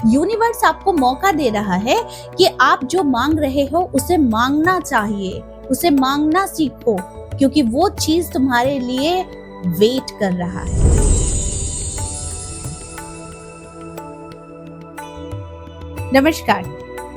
Universe आपको मौका दे रहा है कि आप जो मांग रहे हो उसे मांगना चाहिए, उसे मांगना सीखो, क्योंकि वो चीज तुम्हारे लिए वेट कर रहा है। नमस्कार,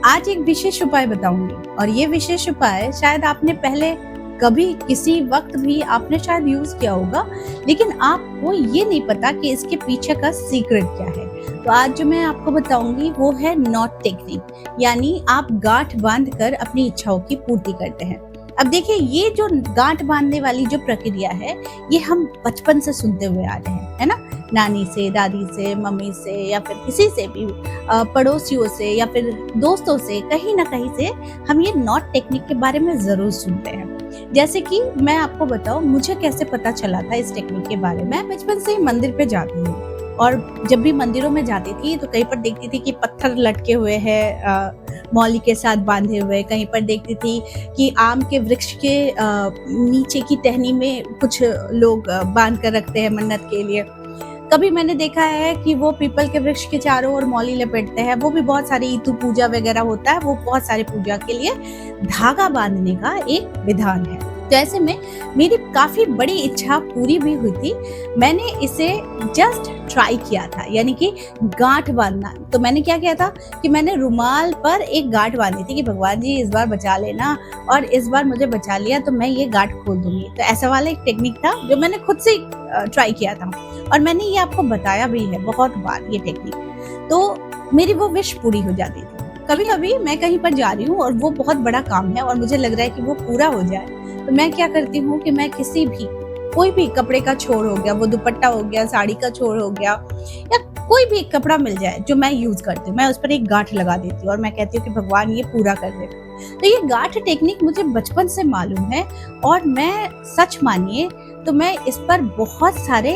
आज एक विशेष उपाय बताऊंगी और ये विशेष उपाय शायद आपने पहले कभी किसी वक्त भी आपने शायद यूज किया होगा, लेकिन आपको ये नहीं पता कि इसके पीछे का सीक्रेट क्या है। तो आज जो मैं आपको बताऊंगी वो है नॉट टेक्निक, यानी आप गांठ बांधकर अपनी इच्छाओं की पूर्ति करते हैं। अब देखिए, ये जो गांठ बांधने वाली जो प्रक्रिया है, ये हम बचपन से सुनते हुए आ रहे हैं, है ना। नानी से, दादी से, मम्मी से या फिर किसी से भी, पड़ोसियों से या फिर दोस्तों से, कहीं ना कहीं से हम ये नॉट टेक्निक के बारे में जरूर सुनते हैं। जैसे कि मैं आपको बताऊं, मुझे कैसे पता चला था इस टेक्निक के बारे में। मैं बचपन से ही मंदिर पे जाती हूँ और जब भी मंदिरों में जाती थी तो कहीं पर देखती थी कि पत्थर लटके हुए हैं मौली के साथ बांधे हुए, कहीं पर देखती थी कि आम के वृक्ष के नीचे की टहनी में कुछ लोग बांध कर रखते हैं मन्नत के लिए। कभी मैंने देखा है कि वो पीपल के वृक्ष के चारों ओर मौली लपेटते हैं, वो भी बहुत सारी ईतु पूजा वगैरह होता है, वो बहुत सारी पूजा के लिए धागा बांधने का एक विधान है। तो ऐसे में मेरी काफी बड़ी इच्छा पूरी भी हुई थी। मैंने इसे जस्ट ट्राई किया था, यानी कि गांठ बांधना। तो मैंने क्या किया था कि मैंने रुमाल पर एक गांठ बांधी थी कि भगवान जी इस बार बचा लेना, और इस बार मुझे बचा लिया तो मैं ये गांठ खोल दूंगी। तो ऐसा वाला एक टेक्निक था जो मैंने खुद से ट्राई किया था और मैंने ये आपको बताया भी है बहुत बार ये टेक्निक। तो मेरी वो विश पूरी हो जाती थी। कभी कभी मैं कहीं पर जा रही हूँ और वो बहुत बड़ा काम है और मुझे लग रहा है कि वो पूरा हो जाए, तो मैं क्या करती हूँ कि मैं किसी भी, कोई भी कपड़े का छोर हो गया, वो दुपट्टा हो गया, साड़ी का छोर हो गया, या कोई भी कपड़ा मिल जाए जो मैं यूज करती हूँ, मैं उस पर एक गांठ लगा देती हूँ और मैं कहती हूँ कि भगवान ये पूरा कर दे। तो ये गांठ टेक्निक मुझे बचपन से मालूम है और मैं सच मानिए तो मैं इस पर बहुत सारे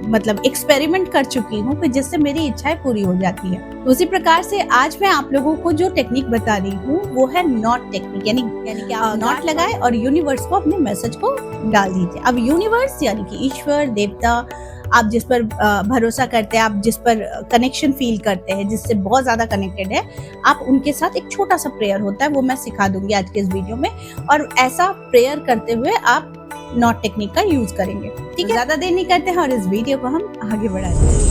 मतलब एक्सपेरिमेंट कर चुकी हूँ कि जिससे मेरी इच्छाएं पूरी हो जाती है। तो उसी प्रकार से आज मैं आप लोगों को जो टेक्निक बता रही हूँ वो है नॉट टेक्निक, यानी कि आप नॉट लगाए और यूनिवर्स को अपने मैसेज को डाल दीजिए। अब यूनिवर्स यानी कि ईश्वर, देवता, आप जिस पर भरोसा करते हैं, आप जिस पर कनेक्शन फील करते हैं, जिससे बहुत ज्यादा कनेक्टेड है, आप उनके साथ एक छोटा सा प्रेयर होता है, वो मैं सिखा दूंगी आज के इस वीडियो में। और ऐसा प्रेयर करते हुए आप नॉट टेक्निक का यूज करेंगे, ठीक है। ज्यादा देर नहीं करते हैं और इस वीडियो को हम आगे बढ़ाते हैं।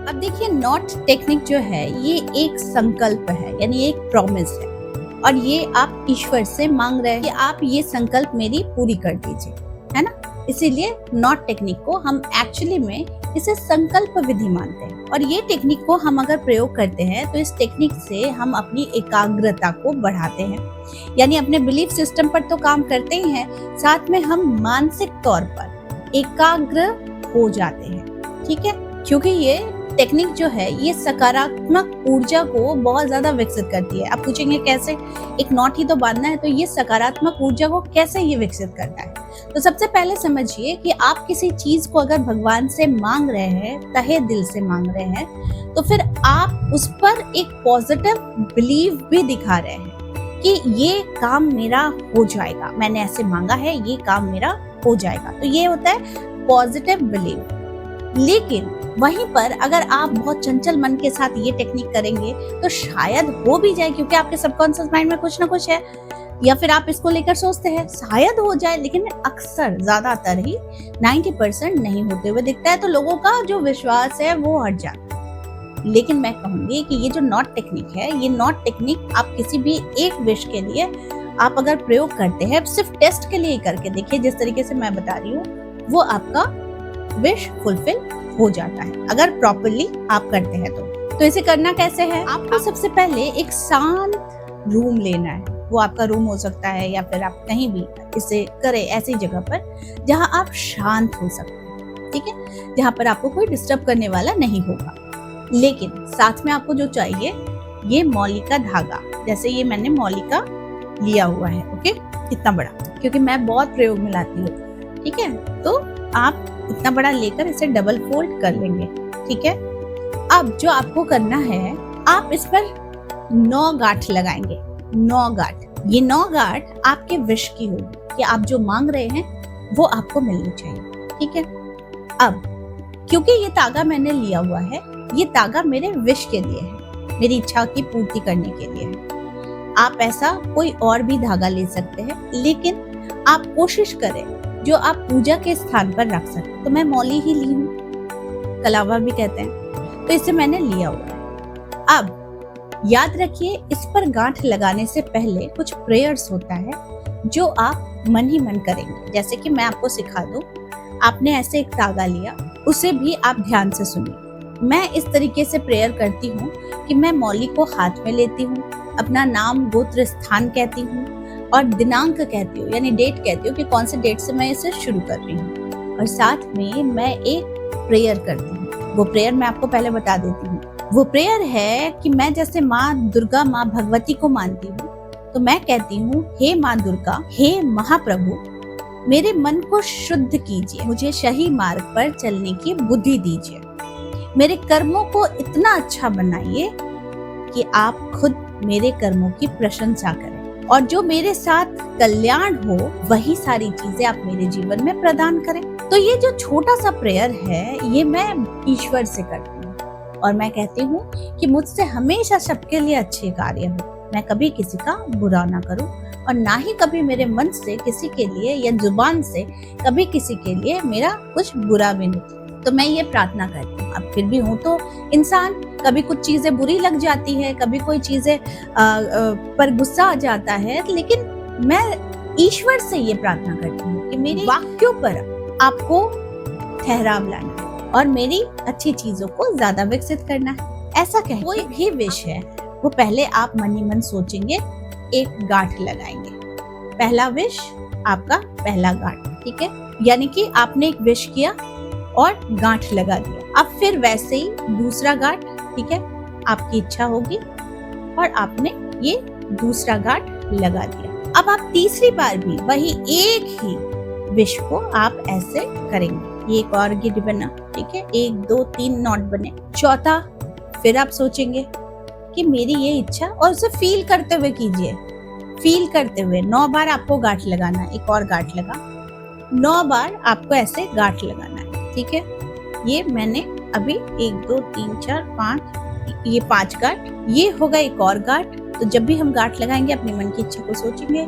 अब देखिए, नॉट टेक्निक जो है ये एक संकल्प है, यानी एक प्रॉमिस है, और ये आप ईश्वर से मांग रहे हैं कि आप ये संकल्प मेरी पूरी कर दीजिए, है ना। इसीलिए नॉट टेक्निक को हम एक्चुअली में इसे संकल्प विधि मानते हैं। और ये टेक्निक को हम अगर प्रयोग करते हैं तो इस टेक्निक से हम अपनी एकाग्रता को बढ़ाते हैं, यानी अपने बिलीफ सिस्टम पर तो काम करते ही हैं, साथ में हम मानसिक तौर पर एकाग्र हो जाते हैं, ठीक है। क्योंकि ये टेक्निक जो है ये सकारात्मक ऊर्जा को बहुत ज्यादा विकसित करती है। आप पूछेंगे कैसे, एक नॉट ही तो बांधना है, तो ये सकारात्मक ऊर्जा को कैसे ये विकसित करता है। तो सबसे पहले समझिए कि आप किसी चीज को अगर भगवान से मांग रहे हैं, तहे दिल से मांग रहे हैं, तो फिर आप उस पर एक पॉजिटिव बिलीव भी दिखा रहे हैं कि ये काम मेरा हो जाएगा, मैंने ऐसे मांगा है, ये काम मेरा हो जाएगा। तो ये होता है पॉजिटिव बिलीव। लेकिन वहीं पर अगर आप बहुत चंचल मन के साथ ये टेक्निक करेंगे तो शायद हो भी जाए, क्योंकि आपके सबकॉन्शियस माइंड में कुछ ना कुछ है, या फिर आप इसको लेकर सोचते हैं शायद हो जाए, लेकिन अक्सर ज्यादातर ही 90% नहीं होते हुए दिखता है। तो लोगों का जो विश्वास है वो हट जाता है। लेकिन मैं कहूंगी कि ये जो नॉट टेक्निक है, ये नॉट टेक्निक आप किसी भी एक विश के लिए आप अगर प्रयोग करते हैं, सिर्फ टेस्ट के लिए करके देखिए, जिस तरीके से मैं बता रही हूँ वो आपका विश फुलफिल हो जाता है अगर प्रॉपरली आप करते हैं। तो इसे करना कैसे है, आपको सबसे पहले एक शांत रूम लेना है। वो आपका रूम हो सकता है या फिर आप कहीं भी इसे करें ऐसी जगह पर जहां आप शांत हो सकते हैं, ठीक है, जहां पर आपको कोई डिस्टर्ब करने वाला नहीं होगा। लेकिन साथ में आपको जो चाहिए ये मौली का धागा, जैसे ये मैंने मौली का लिया हुआ है, ओके, इतना बड़ा, क्योंकि मैं बहुत प्रयोग में लाती हूँ, ठीक है। तो आप इतना बड़ा लेकर इसे डबल फोल्ड कर लेंगे, ठीक है। अब जो आपको करना है, आप इस पर 9 गांठ लगाएंगे, 9 गांठ। ये 9 गांठ आपके विश की होगी कि आप जो मांग रहे हैं वो आपको मिलनी चाहिए, ठीक है। अब क्योंकि ये तागा मैंने लिया हुआ है, ये तागा मेरे विश के लिए है, मेरी इच्छा की पूर्ति करने के लिए है। आप ऐसा कोई और भी धागा ले सकते हैं, लेकिन आप कोशिश करें जो आप पूजा के स्थान पर रख सकते। तो मैं मौली ही ली हूँ, कलावा भी कहते हैं, तो इसे मैंने लिया हुआ है। अब याद रखिए, इस पर गांठ लगाने से पहले कुछ प्रेयर्स होता है जो आप मन ही मन करेंगे। जैसे कि मैं आपको सिखा दूं, आपने ऐसे एक तागा लिया, उसे भी आप ध्यान से सुनिए। मैं इस तरीके से प्रेयर करती हूँ कि मैं मौली को हाथ में लेती हूँ, अपना नाम, गोत्र, स्थान कहती हूँ और दिनांक कहती हूँ, यानी डेट कहती हूँ कि कौन से डेट से मैं इसे शुरू कर रही हूँ। और साथ में मैं एक प्रेयर करती हूँ। वो प्रेयर मैं आपको पहले बता देती हूँ। वो प्रेयर है कि मैं जैसे माँ दुर्गा, माँ भगवती को मानती हूँ, तो मैं कहती हूँ, हे माँ दुर्गा, हे महाप्रभु, मेरे मन को शुद्ध कीजिए, मुझे सही मार्ग पर चलने की बुद्धि दीजिए, मेरे कर्मों को इतना अच्छा बनाइए कि आप खुद मेरे कर्मों की प्रशंसा करें और जो मेरे साथ कल्याण हो वही सारी चीजें आप मेरे जीवन में प्रदान करें। तो ये जो छोटा सा प्रेयर है, ये मैं ईश्वर से करती हूँ और मैं कहती हूँ कि मुझसे हमेशा सबके लिए अच्छे कार्य हो, मैं कभी किसी का बुरा ना करूं और ना ही कभी मेरे मन से किसी के लिए या जुबान से कभी किसी के लिए मेरा कुछ बुरा भी नहीं। तो मैं ये प्रार्थना करती हूँ। अब फिर भी हूँ तो इंसान, कभी कुछ चीजें बुरी लग जाती है, कभी कोई चीजें पर गुस्सा आ जाता है, लेकिन मैं ईश्वर से ये प्रार्थना करती हूँ कि मेरे वाक्यों पर आपको ठहराव लाना है और मेरी अच्छी चीजों को ज्यादा विकसित करना है। ऐसा कह कोई भी विश है वो पहले आप मन ही मन सोचेंगे, एक गांठ लगाएंगे। पहला विश आपका पहला गांठ, ठीक है, यानी कि आपने एक विश किया और गांठ लगा दिया। अब फिर वैसे ही दूसरा गांठ, ठीक है, आपकी इच्छा होगी और आपने ये दूसरा गांठ लगा दिया। अब आप तीसरी बार भी वही एक ही विश को आप ऐसे करेंगे। एक और गिट बना, ठीक है, 1 2 3 नॉट बने। चौथा फिर आप सोचेंगे कि मेरी ये इच्छा, और उसे फील करते हुए कीजिए, फील करते हुए 9 बार आपको गांठ लगाना है। एक और गांठ लगा, 9 बार आपको ऐसे गांठ लगाना है, ठीक है। ये मैंने अभी 1 2 3 4 5, ये 5 गांठ, ये होगा एक और गांठ। तो जब भी हम गांठ लगाएंगे अपने मन की इच्छा को सोचेंगे,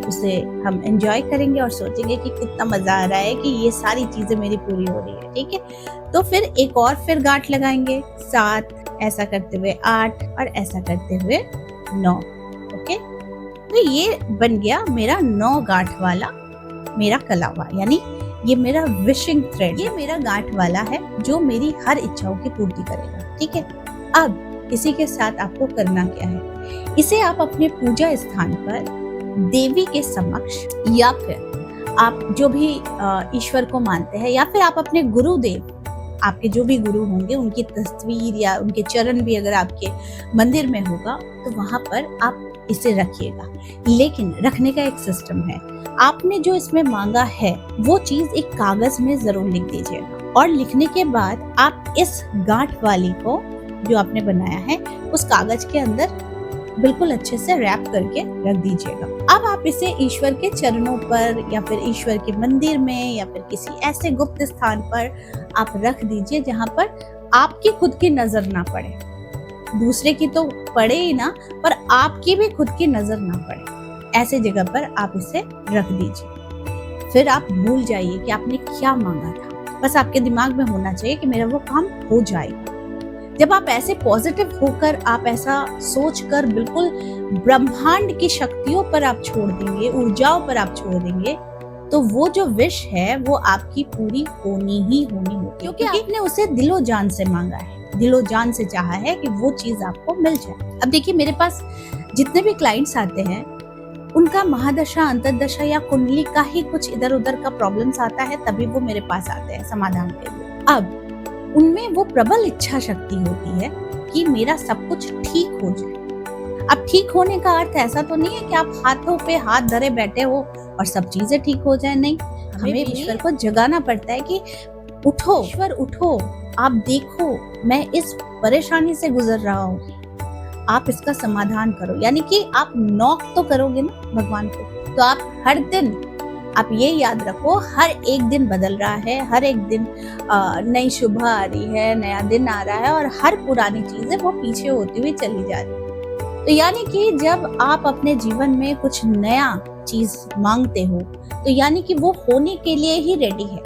उसे हम एंजॉय करेंगे और सोचेंगे कि कितना मजा आ रहा है कि ये सारी चीजें मेरी पूरी हो रही है, ठीक है। तो फिर एक और फिर गांठ लगाएंगे, 7, ऐसा करते हुए 8 और ऐसा करते हुए 9, ओके। तो ये बन गया मेरा 9 गांठ वाला मेरा कलावा, यानी ये मेरा विशिंग थ्रेड, ये मेरा गांठ वाला है जो मेरी हर इच्छाओं की पूर्ति करेगा, ठीक है। अब इसी के साथ आपको करना क्या है, इसे आप अपने पूजा स्थान पर देवी के समक्ष, या फिर आप जो भी ईश्वर को मानते हैं, या फिर आप अपने गुरुदेव, आपके जो भी गुरु होंगे उनकी तस्वीर या उनके चरण भी अगर आपके मंदिर में होगा तो वहां पर आप इसे रखिएगा। लेकिन रखने का एक सिस्टम है, आपने जो इसमें मांगा है वो चीज एक कागज में जरूर लिख दीजिएगा और लिखने के बाद आप इस गांठ वाली को जो आपने बनाया है उस कागज के अंदर बिल्कुल अच्छे से रैप करके रख दीजिएगा। अब आप इसे ईश्वर के चरणों पर या फिर ईश्वर के मंदिर में या फिर किसी ऐसे गुप्त स्थान पर आप रख दीजिए जहां पर आपकी खुद की नजर ना पड़े, दूसरे की तो पड़े ही ना, पर आपकी भी खुद की नजर ना पड़े। ऐसे जगह पर आप इसे रख दीजिए। फिर आप भूल जाइए कि आपने क्या मांगा था, बस आपके दिमाग में होना चाहिए कि मेरा वो काम हो जाएगा। जब आप ऐसे पॉजिटिव होकर, आप ऐसा सोचकर बिल्कुल ब्रह्मांड की शक्तियों पर आप छोड़ देंगे, ऊर्जाओं पर आप छोड़ देंगे, तो वो जो विश है वो आपकी पूरी होनी ही होनी होगी, क्योंकि आपने उसे दिलो जान से मांगा है, दिलो जान से चाहा है कि वो चीज आपको मिल जाए। अब देखिए, मेरे पास जितने भी क्लाइंट्स आते हैं उनका महादशा, अंतर्दशा या कुंडली का ही कुछ इधर उधर का प्रॉब्लम्स आता है, तभी वो मेरे पास आते हैं समाधान के लिए। अब उनमें वो प्रबल इच्छा शक्ति होती है कि मेरा सब कुछ ठीक हो जाए। अब ठीक होने का अर्थ ऐसा तो नहीं है कि आप हाथों पे हाथ धरे बैठे हो और सब चीजें ठीक हो जाए, नहीं। हमें ईश्वर को जगाना पड़ता है कि उठो ईश्वर, उठो, आप देखो मैं इस परेशानी से गुजर रहा हूँ, आप इसका समाधान करो। यानी कि आप नॉक तो करोगे ना भगवान को, तो आप हर दिन आप ये याद रखो, हर एक दिन बदल रहा है, हर एक दिन नई सुबह आ रही है, नया दिन आ रहा है और हर पुरानी चीजें वो पीछे होती हुई चली जा रही है। तो यानी कि जब आप अपने जीवन में कुछ नया चीज मांगते हो तो यानी कि वो होने के लिए ही रेडी है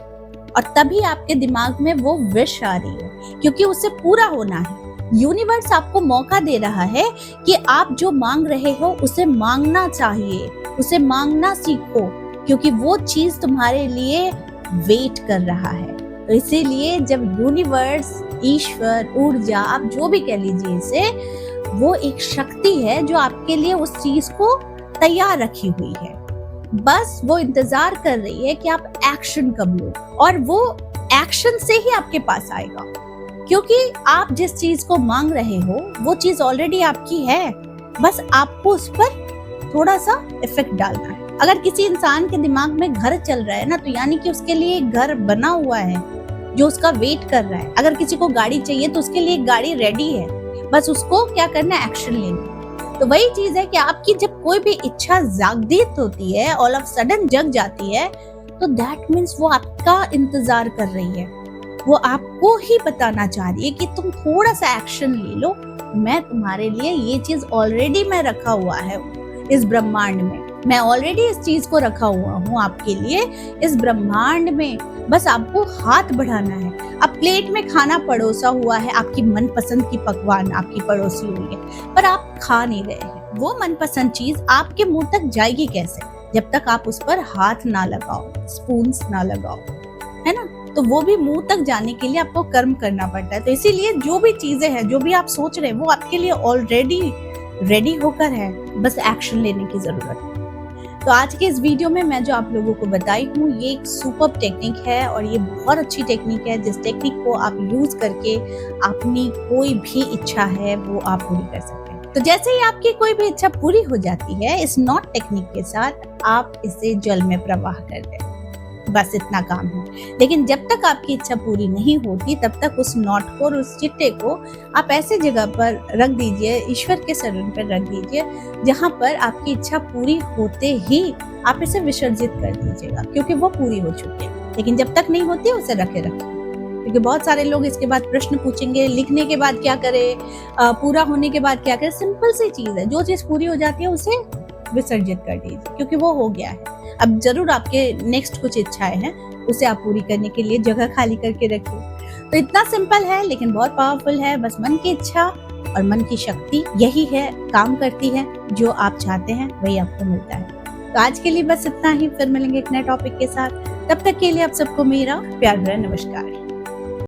और तभी आपके दिमाग में वो विश आ रही है, क्योंकि उसे पूरा होना है। यूनिवर्स आपको मौका दे रहा है कि आप जो मांग रहे हो उसे मांगना चाहिए, उसे मांगना सीखो, क्योंकि वो चीज तुम्हारे लिए वेट कर रहा है। तो इसीलिए जब यूनिवर्स, ईश्वर, ऊर्जा, आप जो भी कह लीजिए इसे, वो एक शक्ति है जो आपके लिए उस चीज को तैयार रखी हुई है। बस वो इंतजार कर रही है कि आप एक्शन कब लो और वो एक्शन से ही आपके पास आएगा, क्योंकि आप जिस चीज को मांग रहे हो वो चीज ऑलरेडी आपकी है। बस आपको उस पर थोड़ा सा इफेक्ट डालना है। अगर किसी इंसान के दिमाग में घर चल रहा है ना, तो यानी कि उसके लिए एक घर बना हुआ है जो उसका वेट कर रहा है। अगर किसी को गाड़ी चाहिए तो उसके लिए एक गाड़ी रेडी है, बस उसको क्या करना है, एक्शन लेना। तो वही चीज है कि आपकी जब कोई भी इच्छा जागृत होती है, ऑल ऑफ सडन जग जाती है, तो दैट मीन्स वो आपका इंतजार कर रही है। वो आपको ही बताना चाह रही है कि तुम थोड़ा सा एक्शन ले लो, मैं तुम्हारे लिए ये चीज ऑलरेडी मैं रखा हुआ है इस ब्रह्मांड में, मैं ऑलरेडी इस चीज को रखा हुआ हूँ आपके लिए इस ब्रह्मांड में। बस आपको हाथ बढ़ाना है। अब प्लेट में खाना परोसा हुआ है, आपकी मनपसंद की पकवान आपकी परोसी हुई है, पर आप खा नहीं रहे हैं। वो मनपसंद चीज आपके मुंह तक जाएगी कैसे, जब तक आप उस पर हाथ ना लगाओ, स्पून्स ना लगाओ, है ना। तो वो भी मुंह तक जाने के लिए आपको कर्म करना पड़ता है। तो इसीलिए जो भी चीजें हैं, जो भी आप सोच रहे हैं, वो आपके लिए ऑलरेडी रेडी होकर है, बस एक्शन लेने की जरूरत है। तो आज के इस वीडियो में मैं जो आप लोगों को बताई हूँ, ये एक सुपर टेक्निक है और ये बहुत अच्छी टेक्निक है, जिस टेक्निक को आप यूज करके अपनी कोई भी इच्छा है वो आप पूरी कर सकते हैं। तो जैसे ही आपकी कोई भी इच्छा पूरी हो जाती है इस नॉट टेक्निक के साथ, आप इसे जल में प्रवाह कर दें, बस इतना काम है। लेकिन जब तक आपकी इच्छा पूरी नहीं होती तब तक उस नॉट को और उस चिट्टे को आप ऐसे जगह पर रख दीजिए, ईश्वर के शरण पर रख दीजिए, जहां पर आपकी इच्छा पूरी होते ही आप इसे विसर्जित कर दीजिएगा, क्योंकि वो पूरी हो चुकी है। लेकिन जब तक नहीं होती उसे रखे, क्योंकि बहुत सारे लोग इसके बाद प्रश्न पूछेंगे, लिखने के बाद क्या करें, पूरा होने के बाद क्या करें। सिंपल सी चीज है, जो चीज पूरी हो जाती है उसे विसर्जित कर दीजिए, क्योंकि वो हो गया है। अब जरूर आपके नेक्स्ट कुछ इच्छाएं हैं, उसे आप पूरी करने के लिए जगह खाली करके रखिए। तो इतना सिंपल है लेकिन बहुत पावरफुल है। बस मन की इच्छा और मन की शक्ति यही है, काम करती है। जो आप चाहते हैं वही आपको मिलता है। तो आज के लिए बस इतना ही, फिर मिलेंगे एक नए टॉपिक के साथ। तब तक के लिए आप सबको मेरा प्यार भरा नमस्कार।